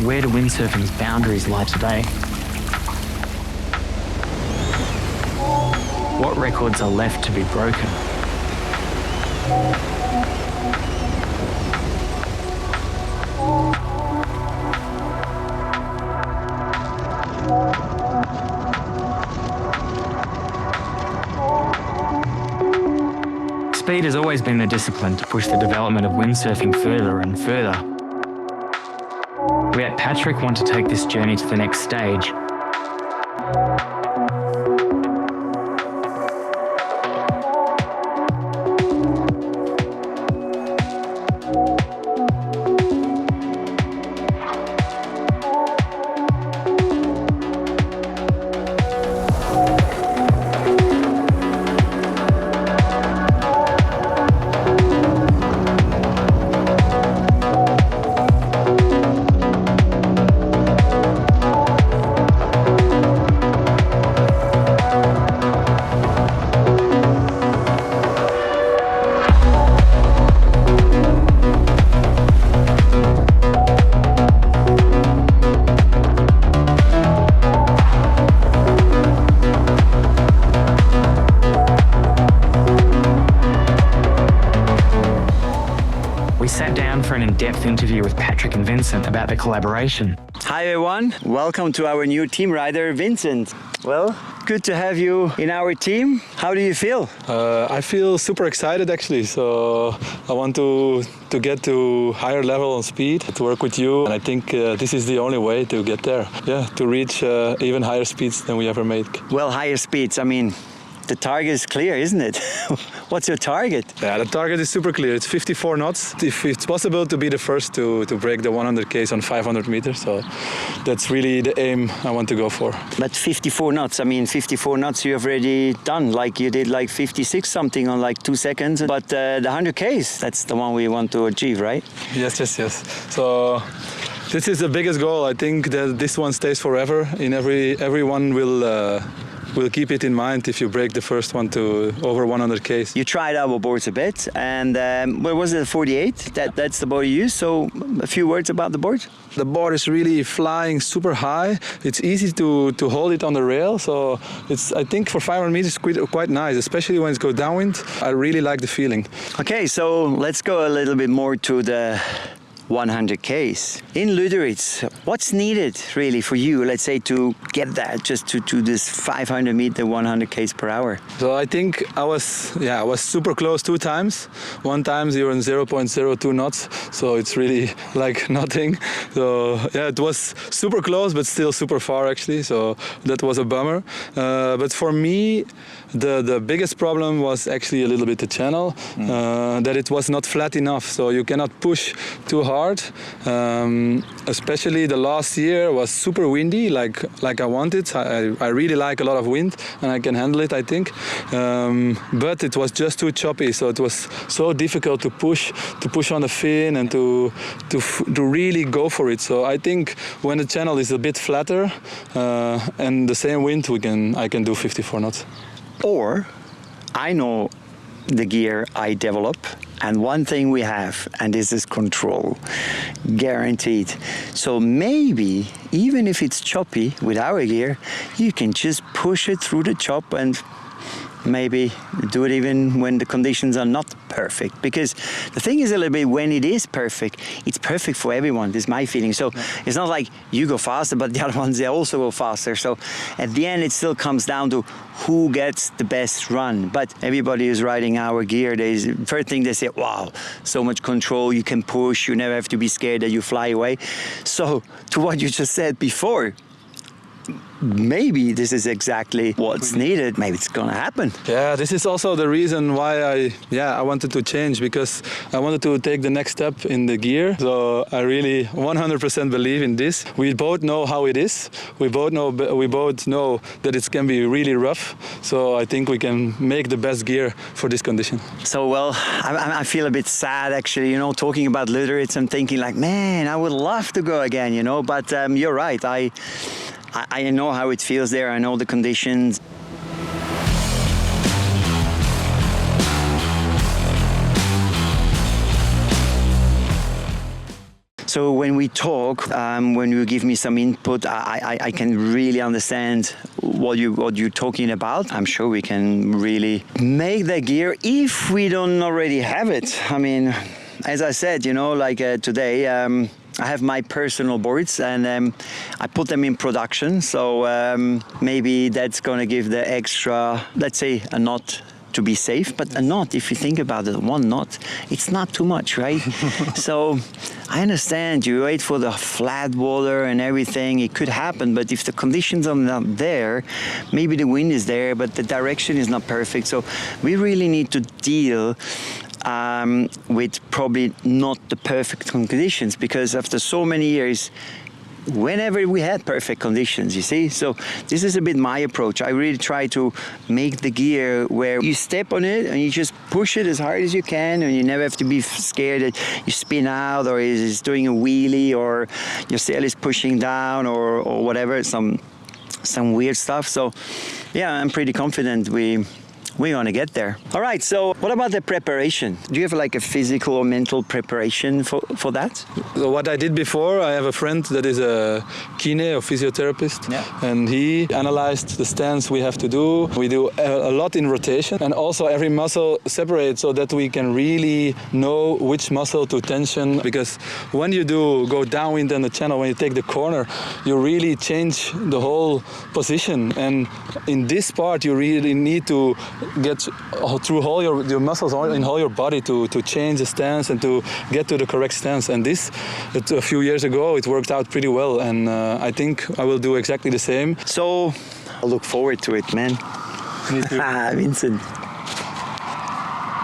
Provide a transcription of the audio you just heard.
where do windsurfing's boundaries lie today? What records are left to be broken? Speed has always been the discipline to push the development of windsurfing further and further. We at PATRIK want to take this journey to the next stage. We sat down for an in-depth interview with Patrik and Vincent about the collaboration. Hi everyone, welcome to our new team rider, Vincent. Well, good to have you in our team. How do you feel? I feel super excited actually. So I want to get to higher level on speed, to work with you. And I think this is the only way to get there. Yeah, to reach even higher speeds than we ever made. Well, higher speeds, I mean, the target is clear, isn't it? What's your target? Yeah, the target is super clear. It's 54 knots. If it's possible to be the first to break the 100 Ks on 500 meters. So that's really the aim I want to go for. But 54 knots, I mean, 54 knots you have already done. Like you did like 56 something on like 2 seconds. But the 100 Ks, that's the one we want to achieve, right? Yes. So this is the biggest goal. I think that this one stays forever. In everyone will keep it in mind if you break the first one to over 100 Ks. You tried our boards a bit, and what was it, 48? That's the board you used, so a few words about the board? The board is really flying super high. It's easy to hold it on the rail, so it's, I think for 500 meters quite nice, especially when it goes downwind. I really like the feeling. Okay, so let's go a little bit more to the 100 Ks. In Lüderitz, what's needed really for you, let's say, to get that just to this 500 meter 100 Ks per hour? So I think I was super close 2 times. One time you're in 0.02 knots, so it's really like nothing. So yeah, it was super close, but still super far actually. So that was a bummer. But for me, the biggest problem was actually a little bit the channel, that it was not flat enough. So you cannot push too hard. Especially the last year was super windy, like I wanted. I really like a lot of wind, and I can handle it, I think. But it was just too choppy, so it was so difficult to push on the fin and to really go for it. So I think when the channel is a bit flatter and the same wind, I can do 54 knots. Or I know the gear I develop, and one thing we have, and this is control, guaranteed. So maybe, even if it's choppy with our gear, you can just push it through the chop and maybe do it even when the conditions are not perfect. Because the thing is a little bit, when it is perfect, it's perfect for everyone. This is my feeling. So it's not like you go faster, but the other ones, they also go faster. So at the end, it still comes down to who gets the best run. But everybody is riding our gear. First thing they say, wow, so much control, you can push, you never have to be scared that you fly away. So to what you just said before, maybe this is exactly what's needed. Maybe it's gonna happen. Yeah, this is also the reason why I wanted to change, because I wanted to take the next step in the gear. So I really 100% believe in this. We both know how it is. We both know that it can be really rough. So I think we can make the best gear for this condition. So well, I feel a bit sad actually, you know, talking about Lüderitz. I'm thinking like, man, I would love to go again, you know, but you're right. I know how it feels there. I know the conditions. So when we talk, when you give me some input, I can really understand what you're talking about. I'm sure we can really make the gear if we don't already have it. I mean, as I said, you know, like today, I have my personal boards and I put them in production. So maybe that's going to give the extra, let's say, a knot to be safe. But a knot, if you think about it, one knot, it's not too much, right? So I understand you wait for the flat water and everything. It could happen, but if the conditions are not there, maybe the wind is there, but the direction is not perfect. So we really need to deal with probably not the perfect conditions, because after so many years, whenever we had perfect conditions, you see. So this is a bit my approach. I really try to make the gear where you step on it and you just push it as hard as you can, and you never have to be scared that you spin out or it's doing a wheelie or your sail is pushing down or whatever, some weird stuff. So yeah, I'm pretty confident we're gonna get there. All right, so what about the preparation? Do you have like a physical or mental preparation for that? So what I did before, I have a friend that is a kine or physiotherapist, and he analyzed the stance we have to do. We do a lot in rotation, and also every muscle separates so that we can really know which muscle to tension, because when you do go downwind in the channel, when you take the corner, you really change the whole position, and in this part you really need to get through all your muscles in all your body to change the stance and to get to the correct stance. And this, a few years ago, it worked out pretty well, and I think I will do exactly the same. So I look forward to it, man. Me too. Vincent.